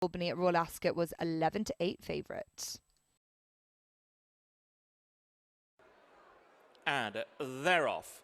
Albany at Royal Ascot was 11-8 favourite. And they're off.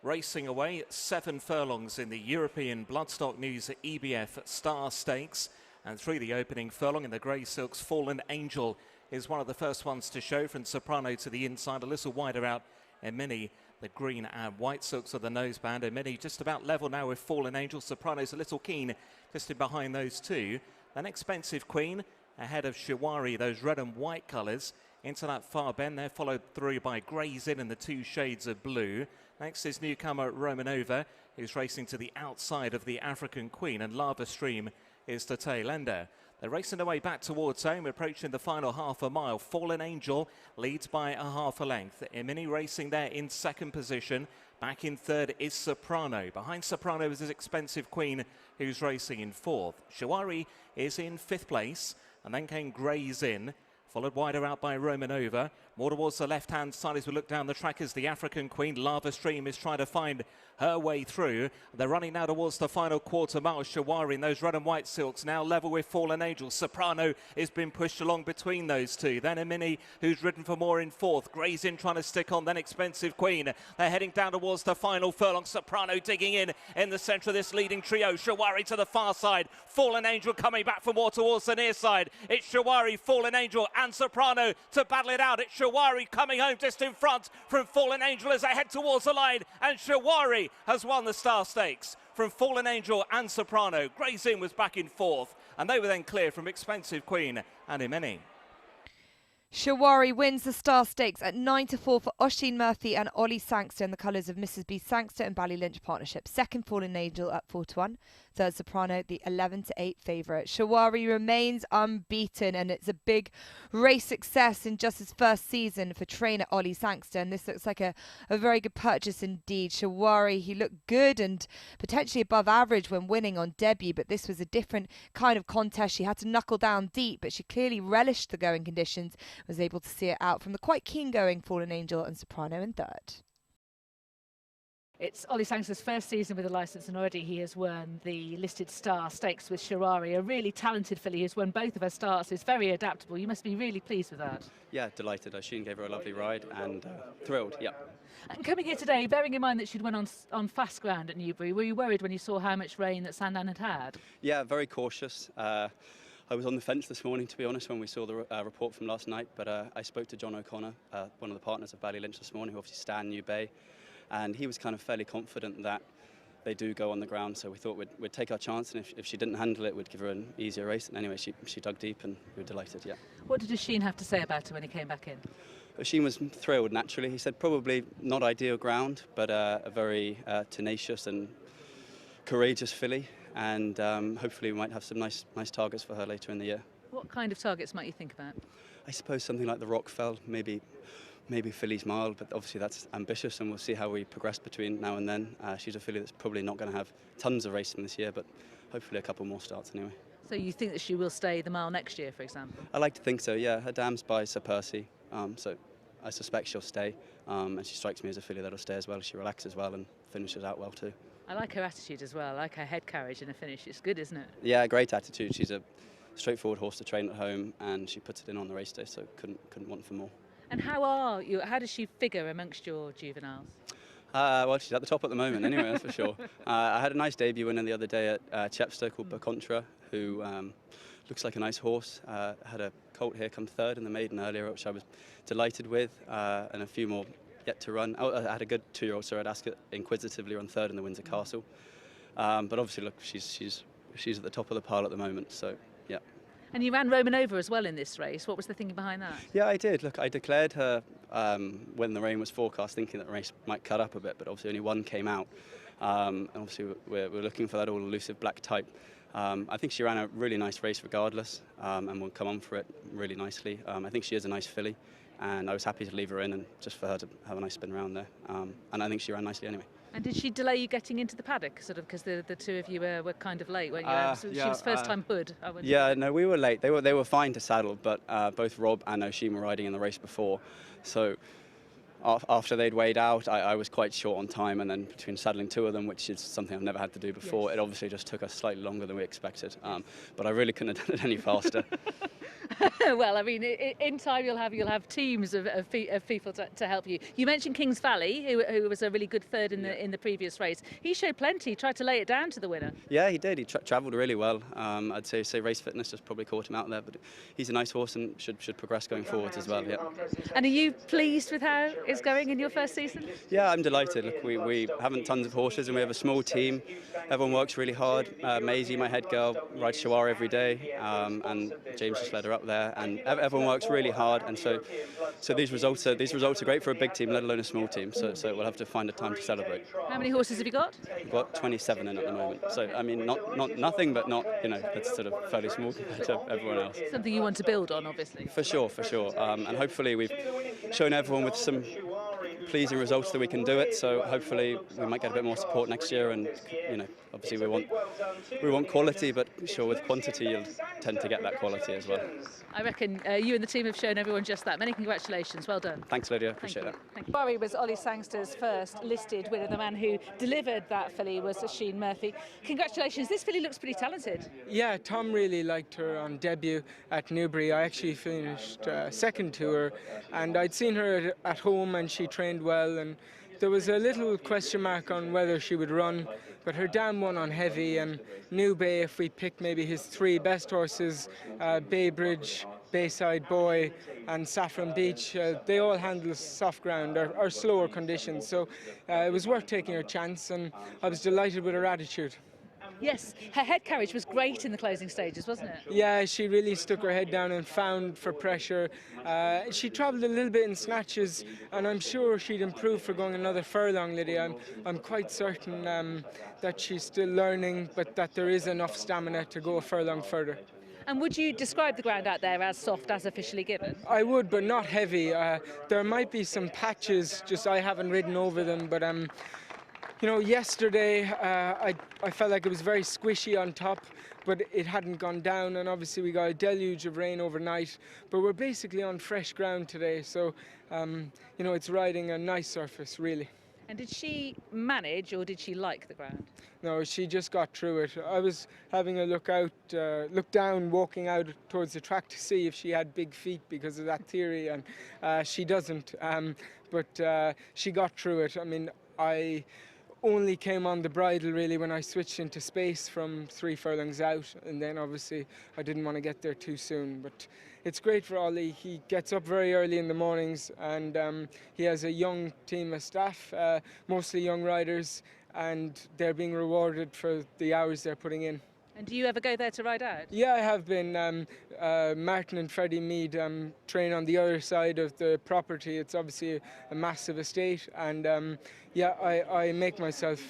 Racing away 7 furlongs in the European Bloodstock News EBF Star Stakes. And through the opening furlong in the Grey Silks, Fallen Angel is one of the first ones to show, from Soprano to the inside, a little wider out in Mini. The green and white silks of the noseband, and Mini just about level now with Fallen Angel. Soprano's a little keen just in behind those two. Then Expensive Queen ahead of Shuwari, those red and white colours. Into that far bend, they're followed through by Grey's Inn in the 2 shades of blue. Next is newcomer Romanova, who's racing to the outside of the African Queen, and Lava Stream is the tail ender. They're racing their way back towards home, approaching the final half a mile. Fallen Angel leads by a half a length. Mini racing there in second position. Back in third is Soprano. Behind Soprano is his Expensive Queen, who's racing in fourth. Shuwari is in 5th place, and then came Grey's Inn, followed wider out by Romanova. More towards the left-hand side as we look down the track as the African Queen. Lava Stream is trying to find her way through. They're running now towards the final quarter mile. Shuwari in those red and white silks now level with Fallen Angel. Soprano is being pushed along between those two. Then a Mini who's ridden for more in fourth. Grey's Inn trying to stick on, then Expensive Queen. They're heading down towards the final furlong. Soprano digging in the centre of this leading trio. Shuwari to the far side. Fallen Angel coming back for more towards the near side. It's Shuwari, Fallen Angel and Soprano to battle it out. It's Shuwari coming home just in front from Fallen Angel as they head towards the line, and Shuwari has won the Star Stakes from Fallen Angel and Soprano. Grey's Inn was back in fourth, and they were then clear from Expensive Queen and Imeni. Shuwari wins the Star Stakes at 9-4 for Oisin Murphy and Ollie Sangster in the colours of Mrs. B Sangster and Ballylynch partnership. Second, Fallen Angel at 4-1. Third, Soprano, the 11-8 favourite. Shuwari remains unbeaten, and it's a big race success in just his first season for trainer Ollie Sangster, and this looks like a very good purchase indeed. Shuwari, he looked good and potentially above average when winning on debut, but this was a different kind of contest. She had to knuckle down deep, but she clearly relished the going conditions, was able to see it out from the quite keen going Fallen Angel and Soprano in third. It's Ollie Sangster's first season with a licence, and already he has won the listed Star Stakes with Shuwari, a really talented filly who's won both of her starts. Is very adaptable. You must be really pleased with that. Yeah, delighted. Oisin gave her a lovely ride and thrilled, yeah. And coming here today, bearing in mind that she'd won on fast ground at Newbury, were you worried when you saw how much rain that Sandown had had? Yeah, very cautious. I was on the fence this morning, to be honest, when we saw the report from last night, but I spoke to John O'Connor, one of the partners of Ballylynch this morning, who obviously stand New Bay, and he was kind of fairly confident that they do go on the ground, so we thought we'd take our chance, and if she didn't handle it, we'd give her an easier race. And anyway, she dug deep, and we were delighted, yeah. What did Oisin have to say about her when he came back in? Oisin was thrilled, naturally. He said probably not ideal ground, but a very tenacious and courageous filly, and hopefully we might have some nice targets for her later in the year. What kind of targets might you think about? I suppose something like the Rockfell, maybe Filly's Mile, but obviously that's ambitious, and we'll see how we progress between now and then. She's a filly that's probably not going to have tons of racing this year, but hopefully a couple more starts anyway. So you think that she will stay the mile next year, for example? I like to think so, yeah. Her dam's by Sir Percy, so I suspect she'll stay, and she strikes me as a filly that'll stay as well. She relaxes well and finishes out well too. I like her attitude as well. I like her head carriage in a finish. It's good, isn't it? Yeah, great attitude. She's a straightforward horse to train at home, and she puts it in on the race day, so couldn't want for more. And how does she figure amongst your juveniles? Well, she's at the top at the moment anyway, that's for sure. I had a nice debut winner the other day at Chepstow called Bercontra, who looks like a nice horse. Had a colt here come third in the maiden earlier, which I was delighted with, and a few more yet to run. I had a good 2-year-old, so I'd ask it inquisitively run third in the Windsor Castle. But obviously, look, she's at the top of the pile at the moment, so yeah. And you ran Romanova as well in this race. What was the thinking behind that? Yeah, I did. Look, I declared her when the rain was forecast, thinking that the race might cut up a bit, but obviously only one came out. And obviously we're looking for that all-elusive black type. I think she ran a really nice race regardless, and will come on for it really nicely. I think she is a nice filly, and I was happy to leave her in and just for her to have a nice spin around there. And I think she ran nicely anyway. And did she delay you getting into the paddock, sort of, because the two of you were kind of late, weren't you? So yeah, she was first time hood. Yeah, no, we were late. They were fine to saddle, but both Rob and Oisin were riding in the race before, so after they'd weighed out, I was quite short on time, and then between saddling 2 of them, which is something I've never had to do before, it obviously just took us slightly longer than we expected. But I really couldn't have done it any faster. Well, I mean, in time you'll have teams of people to help you. You mentioned Kings Valley, who was a really good third in the previous race. He showed plenty, tried to lay it down to the winner. Yeah, he did. He travelled really well. I'd say race fitness just probably caught him out there, but he's a nice horse and should progress going forwards as well. Yeah. And are you pleased with how it's going in your first season? Yeah, I'm delighted. Look, we haven't tons of horses and we have a small team. Everyone works really hard. Maisie, my head girl, rides Shuwari every day, and James just led her up there. And everyone works really hard, and so these results are great for a big team, let alone a small team. So we'll have to find a time to celebrate. How many horses have you got? We've got 27 in at the moment. So I mean, not nothing, but not, you know, it's sort of fairly small compared to everyone else. Something you want to build on, obviously. For sure. And hopefully we've shown everyone with some pleasing results that we can do it. So hopefully we might get a bit more support next year. And you know, obviously we want quality, but sure, with quantity you'll tend to get that quality as well. I reckon you and the team have shown everyone just that. Many congratulations. Well done. Thanks, Lydia. Appreciate that. Thank you. Shuwari was Ollie Sangster's first listed winner. The man who delivered that filly was Oisin Murphy. Congratulations. This filly looks pretty talented. Yeah, Tom really liked her on debut at Newbury. I actually finished second to her, and I'd seen her at home and she trained well, and there was a little question mark on whether she would run, but her dam won on heavy, and New Bay, if we picked maybe his 3 best horses, Baybridge, Bayside Boy and Saffron Beach, they all handle soft ground or slower conditions, so it was worth taking her chance, and I was delighted with her attitude. Yes, her head carriage was great in the closing stages, wasn't it? Yeah, she really stuck her head down and found for pressure. She travelled a little bit in snatches, and I'm sure she'd improve for going another furlong, Lydia. I'm quite certain that she's still learning, but that there is enough stamina to go a furlong further. And would you describe the ground out there as soft as officially given? I would, but not heavy. There might be some patches, just I haven't ridden over them, but you know, yesterday I felt like it was very squishy on top, but it hadn't gone down, and obviously we got a deluge of rain overnight, but we're basically on fresh ground today, so you know, it's riding a nice surface, really. And did she manage, or did she like the ground? No, she just got through it. I was having a look down, walking out towards the track to see if she had big feet because of that theory, and she doesn't, but she got through it. I mean, I only came on the bridle really when I switched into space from 3 furlongs out, and then obviously I didn't want to get there too soon. But it's great for Ollie. He gets up very early in the mornings, and he has a young team of staff, mostly young riders, and they're being rewarded for the hours they're putting in. And do you ever go there to ride out? Yeah, I have been. Martin and Freddie Mead train on the other side of the property. It's obviously a massive estate, and yeah, I make myself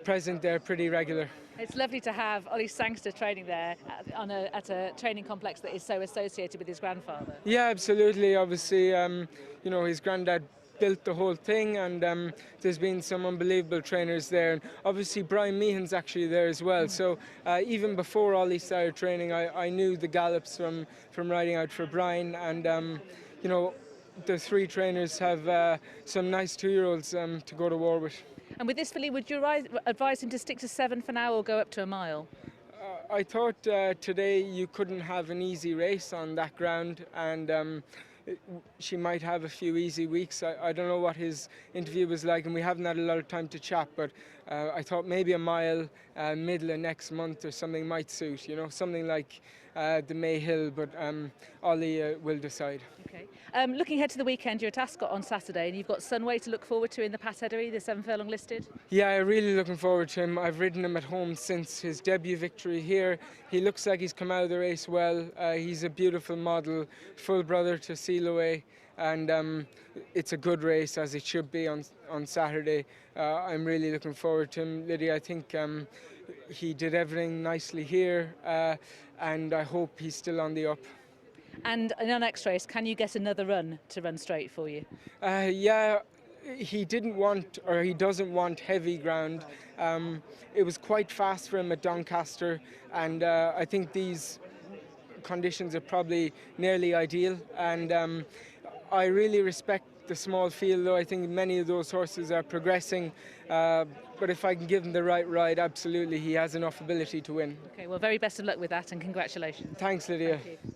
present there pretty regular. It's lovely to have Ollie Sangster training there at a training complex that is so associated with his grandfather. Yeah, absolutely. Obviously, you know, his granddad built the whole thing, and there's been some unbelievable trainers there, and obviously Brian Meehan's actually there as well, so even before Ollie started training I knew the gallops from riding out for Brian, and you know, the 3 trainers have some nice 2-year-olds to go to war with. And with this filly, would you advise him to stick to 7 for now or go up to a mile? I thought today you couldn't have an easy race on that ground, and she might have a few easy weeks. I don't know what his interview was like, and we haven't had a lot of time to chat, but I thought maybe a mile middle of next month or something might suit, you know, something like the May Hill, but Ollie will decide. Okay. Looking ahead to the weekend, you're at Ascot on Saturday, and you've got Sunway to look forward to in the Passeterie, the 7 furlong listed. Yeah, I'm really looking forward to him. I've ridden him at home since his debut victory here. He looks like he's come out of the race well. He's a beautiful model, full brother to Sealaway, and it's a good race, as it should be on Saturday. I'm really looking forward to him, Lydia. I think he did everything nicely here, and I hope he's still on the up. And in our next race, can you get another run to run straight for you? Yeah, he didn't want, or he doesn't want heavy ground. It was quite fast for him at Doncaster, and I think these conditions are probably nearly ideal, and I really respect the small field, though. I think many of those horses are progressing. But if I can give him the right ride, absolutely, he has enough ability to win. Okay, well, very best of luck with that and congratulations. Thanks, Lydia. Thank you.